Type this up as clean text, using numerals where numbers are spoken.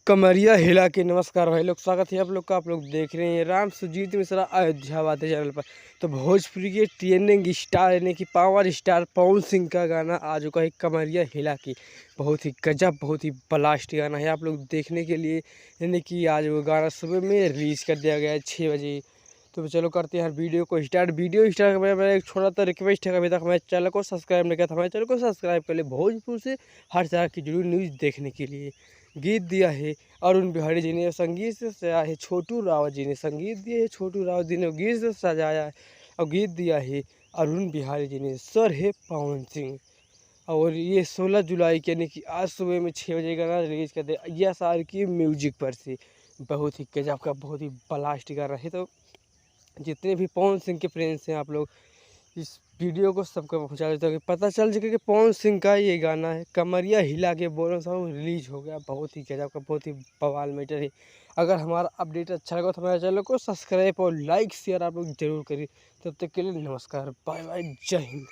कमरिया हिला के नमस्कार भाई लोग, स्वागत है आप लोग का। आप लोग देख रहे हैं राम सुजीत मिश्रा अयोध्या बातें चैनल पर। तो भोजपुरी के ट्रेंडिंग स्टार यानी कि पावर स्टार पवन सिंह का गाना आ चुका है कमरिया हिला की। बहुत ही गजब, बहुत ही ब्लास्ट गाना है आप लोग देखने के लिए। यानी कि आज वो गाना सुबह में रिलीज़ कर दिया गया है 6 बजे। तो चलो करते हैं वीडियो को स्टार्ट। वीडियो स्टार्ट करने मेरा एक छोटा सा रिक्वेस्ट है, अभी तक हमारे चैनल को सब्सक्राइब नहीं किया था, हमारे चैनल को सब्सक्राइब कर ले भोजपुर से हर तरह की जरूरी न्यूज़ देखने के लिए। गीत दिया है अरुण बिहारी जी ने, संगीत से सजाया है छोटू रावत जी ने, संगीत दिया है छोटू रावत जी ने, गीत से सजाया है और गीत दिया है अरुण बिहारी जी ने, स्वर है पवन सिंह। और ये 16 जुलाई के यानी कि आज सुबह में 6 बजे गाना रिलीज़ कर दिया यस आर की म्यूजिक पर से। बहुत ही गजब का, बहुत ही ब्लास्ट गाना है। तो जितने भी पवन सिंह के फ्रेंड्स हैं आप लोग इस वीडियो को सबको पहुंचा देते हो कि पता चल सके कि पवन सिंह का ये गाना है कमरिया हिला के बोलो सॉन्ग रिलीज हो गया। बहुत ही गजब का, बहुत ही बवाल मैटर है। अगर हमारा अपडेट अच्छा लगा तो हमारे चैनल को सब्सक्राइब और लाइक शेयर आप लोग जरूर करिए। तब तक के लिए नमस्कार, बाय बाय, जय हिंद।